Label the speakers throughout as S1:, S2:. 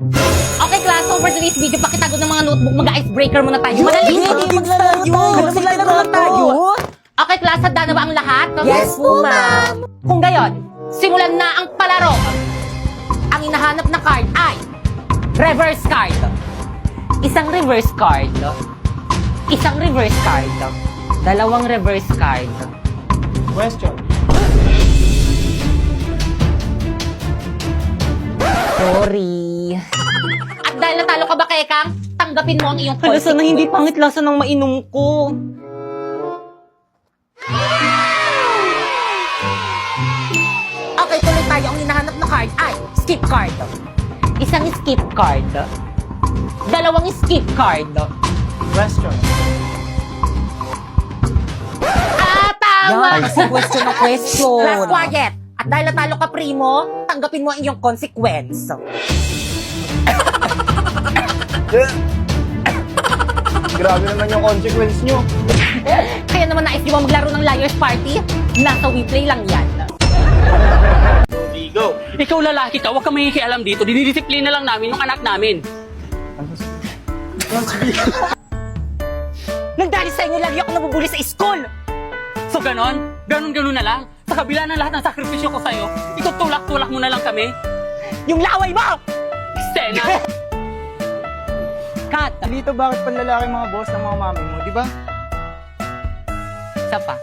S1: Okay class, so for today's video, pakitago ng mga notebook, mag-icebreaker muna tayo. Madali.
S2: Maglalaro tayo.
S1: Okay class, handa na ba ang lahat?
S2: Yes po, ma'am.
S1: Kung gayon, simulan na ang palaro. Ang hinahanap na card ay reverse card. Isang reverse card. Isang reverse card. Dalawang reverse card.
S3: Question.
S1: Sorry. At dahil natalo ka ba, Kekang, tanggapin mo ang iyong
S2: Hala, sana hindi
S1: consequence.
S2: pangit lasa ng mainom ko.
S1: Okay, tuloy tayo. Ang hinahanap na card ay skip card. Isang skip card. Dalawang skip card.
S3: Question.
S1: Tama!
S2: Yan, kasi question na question.
S1: Last quiet. At dahil natalo ka, Primo, tanggapin mo ang iyong consequence.
S3: Grabe naman yung consequence nyo.
S1: Kaya naman nais niyo ba maglaro ng Liar's Party? Nasa WePlay lang yan.
S3: Ligo.
S4: Ikaw lalaki ka, huwag kang makikialam dito. Dinidisiplina lang namin yung anak namin.
S1: Nagdali sa inyo lagi ako nabubuli sa school!
S4: So ganon? Ganon na lang? Sa kabila ng lahat ng sakripisyo ko sa'yo, itutulak-tulak mo na lang kami?
S1: Yung laway mo!
S4: Stena!
S1: Cut!
S3: Dito bakit panlalaki mga boss ng mga mami mo, di ba?
S1: Isa pa.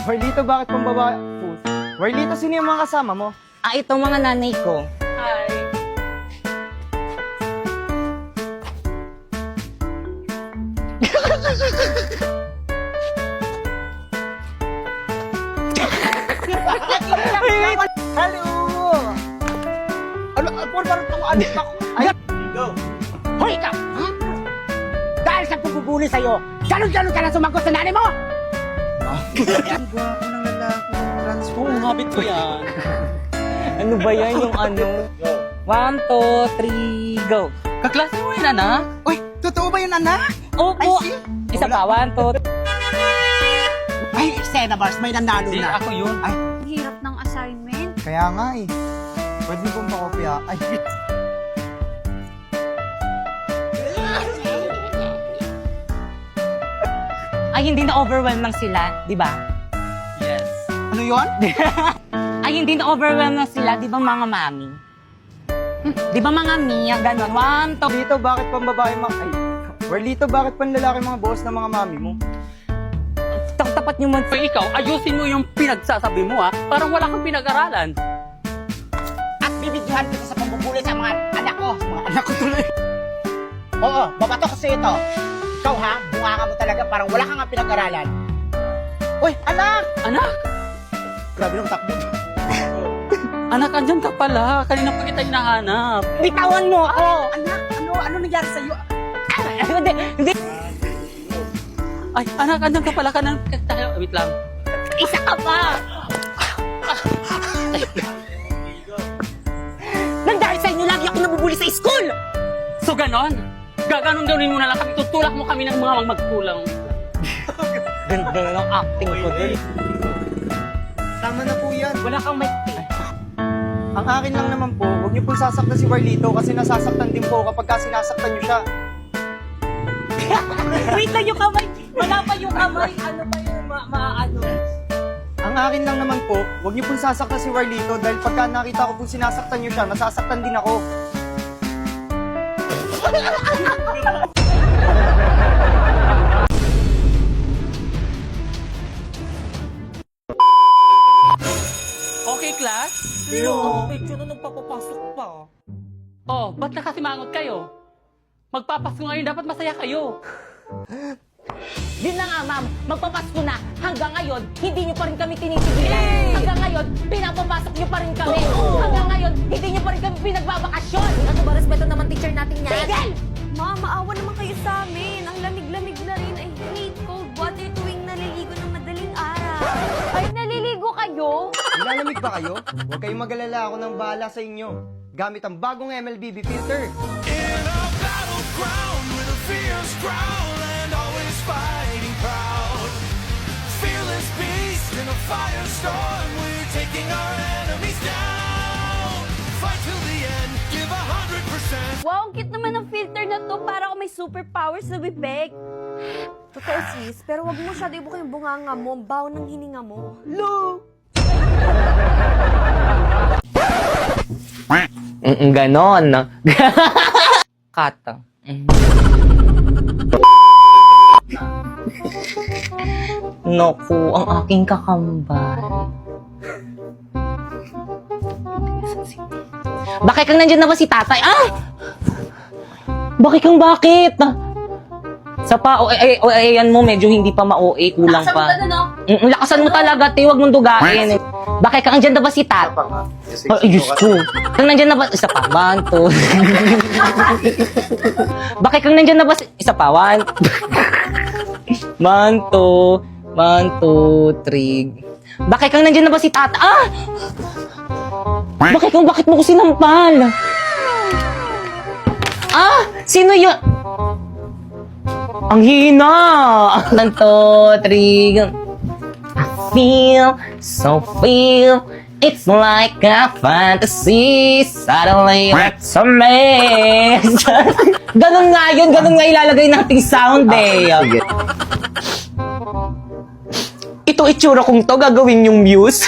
S3: Marlito, bakit pang babae? Marlito, sino yung mga kasama mo?
S1: Ito mga nanay ko.
S4: Hi!
S3: Hello! Ano? Parang anak ako. Ay! Ligo.
S1: Hoy, ikaw! Dahil sa pagpupuli sa'yo, galon-galon ka na sumagot sa nanay mo!
S3: Ligo ako ng lalaki. Transfer.
S4: Oo, habit ko yan.
S2: Ano ba yan yung ano? 1, 2, 3, go.
S4: Kaklase mo yun, anak?
S3: Uy, totoo ba yun, anak?
S2: Opo. Isa pa, 1, 2,
S5: Ay, Senabars, may nanalo
S4: Hindi,
S5: na.
S4: ako yun.
S5: Ay,
S6: Hirap ng assignment.
S3: Kaya nga eh. Pwede mo pong pakopya. Ay,
S2: Ay, hindi na-overwhelm lang sila, di ba?
S4: Yes.
S5: Ano yon?
S2: Ay, hindi na-overwhelm lang sila, di ba mga mami? Di ba mga Mia, ganon? 1, 2,
S3: dito bakit pang babae mga... Ay, Marlito, bakit pang lalaki mga boss ng mga mami mo?
S2: tapat nyo mo.
S4: Pag ikaw, ayusin mo yung pinagsasabi mo, ha? Parang wala kang pinag-aralan.
S5: At bibidyohan kita sa pambubuli sa mga anak ko. Sa mga anak ko tuloy. Oo, babato kasi ito. Ikaw ha, bunganga mo talaga, parang wala kang nga pinag-aralan. Uy, anak!
S4: Anak!
S5: Grabe nung takbo.
S4: Anak, andyan ka pala. Kanina pa kita hinahanap.
S2: Bitawan mo ako!
S5: Anak, ano nangyari sa'yo?
S2: Hindi.
S4: Ay, anak, andyan ka pala. Wait lang.
S2: Isa ka pa!
S1: Nandahil sa inyo lagi ako nabubuli sa school!
S4: So, ganon? Gaganon-ganonin mo na lang kami. Tutulak mo kami ng mga magkulang.
S2: Ganda na ng acting ko din.
S3: Tama na po yan.
S2: Wala kang may...
S3: Ang akin lang naman po, huwag niyo po sasaktan si Marlito kasi nasasaktan din po kapag sinasaktan niyo siya.
S2: Wait lang yung kamay! Wala pa yung kamay! Ano pa yung ano?
S3: Ang akin lang naman po, huwag niyo po sasaktan si Marlito dahil pagka nakita ko po sinasaktan niyo siya, nasasaktan din ako.
S4: Okay, class?
S2: Medyo na nagpapapasok pa.
S4: Oh, ba't nakasimangot kayo? Magpapasko ngayon, dapat masaya kayo.
S1: Yun na nga, ma'am. Magpapasko na. Hanggang ngayon, hindi niyo pa rin kami tinitigilan. Hanggang ngayon, pinapapasok niyo pa rin kami. Hanggang ngayon, hindi niyo pa rin kami pinagbabakasyon. Ano ba, respeto naman teacher natin yan? Tigil!
S6: Ma, maawa naman kayo sa amin. Ang lamig-lamig na rin. I hate cold water tuwing naliligo ng madaling araw. Ay, naliligo kayo?
S3: Nilalamig ba kayo? Huwag kayong mag-alala, ako nang bahala sa inyo. Gamit ang bagong MLBB filter.
S7: In a battleground with a fierce growl and always fighting proud. Fearless beast in a firestorm, we're taking our enemies down. Fight till the end, give 100%.
S6: to para ako may superpowers na bibig. Totoo sis, pero wag mo siya, ibo yung bunganga mo, ang baho ng hininga mo.
S2: Ganon. Kata. Naku, ang aking kakambal. Bakit kang nandyan na ba si tatay? Ah! Bakit? Sa pa, ayan mo, medyo hindi pa ma-OA, kulang pa. Lakasan mo talaga, te, huwag mong dugain. Bakit kang nandyan na ba si tatay? Ay, Diyos ko. Kang nandyan na ba? Isa pa, 1, 2. Bakit kang nandyan na ba si... Isa pa, 1, 2, 3. Bakit kang nandyan na ba si tata? Ah! Bakit mo ko sinampal? Ah! Sino yun? Ang hina! 1, 2, 3. I feel it's like a fantasy. Suddenly, it's a mess. Ganun nga ilalagay nating sound eh. Ito itsura kong to, gagawin yung muse.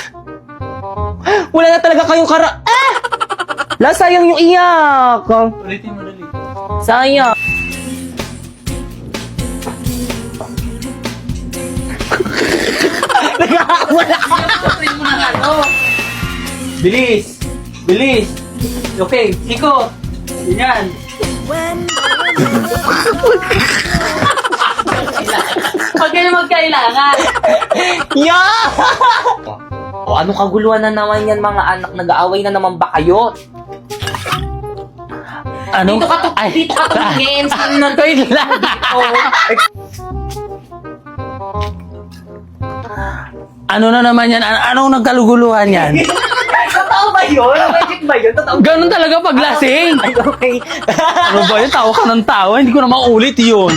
S2: Wala na talaga kayong sayang yung iyak.
S4: Ulitin mo dali.
S2: Sayang. Wala.
S4: Bilis! Okay, Kiko! Ganyan. Huwag kayo magkailangan.
S2: Yeah! O ano kaguluhan na naman yan mga anak? Nag-aaway na naman ba kayo?
S4: Ano?
S2: Dito ka tumingin.
S4: Wait lang. Ano na naman yan? Anong nagkaluguluhan yan?
S2: Totoo ba yun? Magic ba yun? Totoo ba?
S4: Ganun talaga pag lasing.
S2: Ay, okay.
S4: Ano ba yun? Tawa ka ng tawa. Hindi ko na maulit yun.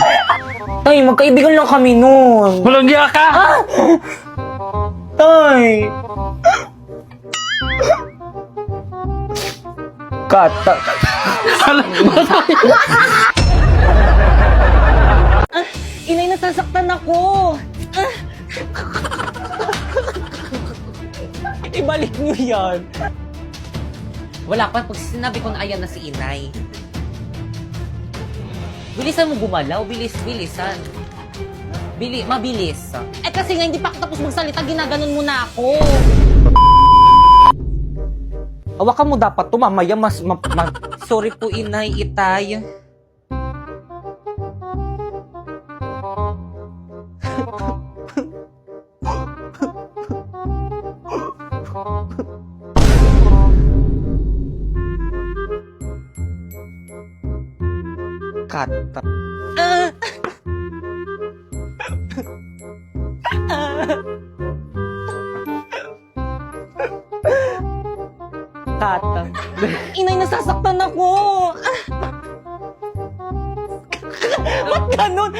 S2: Tay, magkaibigan lang kami nun.
S4: Walang giya ka.
S2: Tay. Kata. Inay, nasasaktan ako. Ibalik mo yan. Wala pa. Pag sinabi ko na ayan na si Inay. Bilisan mo gumalaw. Bilisan. Mabilis. Eh kasi nga hindi pa ako tapos magsalita, ginaganon mo na ako. Hawakan mo dapat to, mamaya Sorry po, Inay, Itay. Kata. Kata. Inay, nasasaktan ako. Ba't ganun?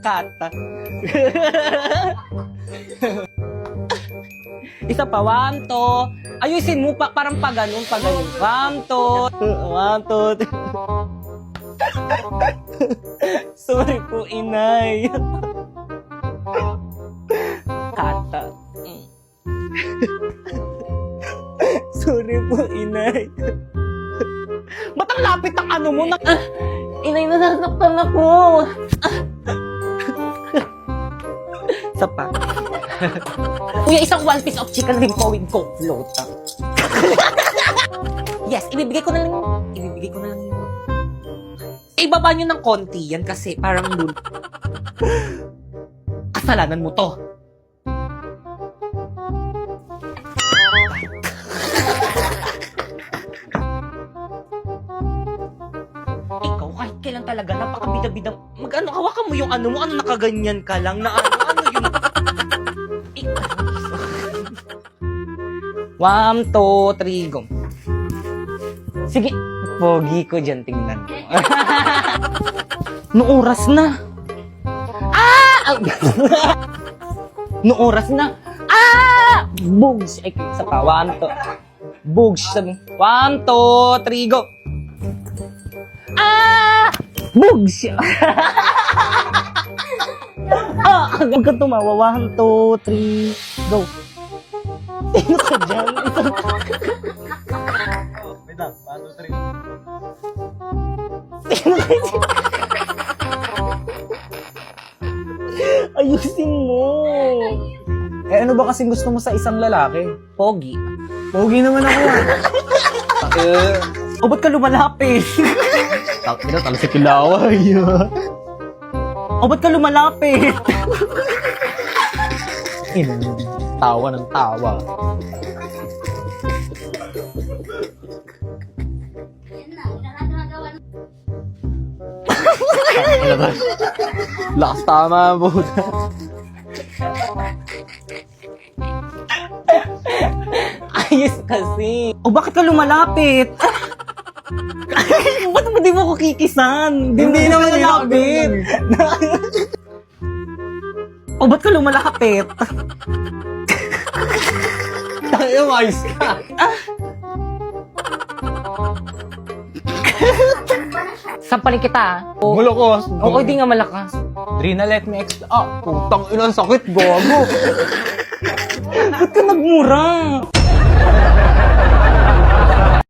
S2: Kata. Isa pa, 1, 2. Ayusin mo pa, parang pa ganun. 1, 2. 1, 2. Sorry po, Inay. Kata. Sorry po, Inay. Ba't ang lapit ng ano mo? Inay, nasasaktan ako. Isa pa. Kuya, isang 1 piece of chicken ring po with coke float. Yes, ibibigay ko na lang yun. Ibaba nyo ng konti yan kasi parang kasalanan mo to. Ikaw, kahit kailan talaga, napakabida-bida. Mag-ano, hawakan mo yung ano mo, ano nakaganyan ka lang, na ano yun. 1, 2, 3, go. Sige, pogi ko dyan, tingnan mo. Noong oras na. Noong oras na. Boom! Ay, sa pa, 1, 2. Bugs. Sabi. 1, 2, 3, go. Ah! Bugs! Huwag kang tumawa. 1, 2, 3, go. Sino ka dyan? Sino ka dyan? Ayusin mo.
S3: Eh ano ba kasing gusto mo sa isang lalaki?
S2: Pogi.
S3: Pogi naman ako. O ba't ka lumalapit?
S2: Ina, talo si Kilaway.
S3: O ba't ka lumalapit?
S2: Ina, tawa ng tawa.
S3: Lakas tama mo.
S2: Ayos kasi.
S3: O bakit ka lumalapit?
S2: Ba't mo di mo ko kikisan?
S3: Hindi naman lumapit. O ba't ka lumalapit?
S2: Tayo, ayos ka. Sampalin kita.
S3: Malakas.
S2: Oo, di nga malakas.
S3: Rina, let me putang ina, sakit, gago.
S2: Ba't ka nagmura?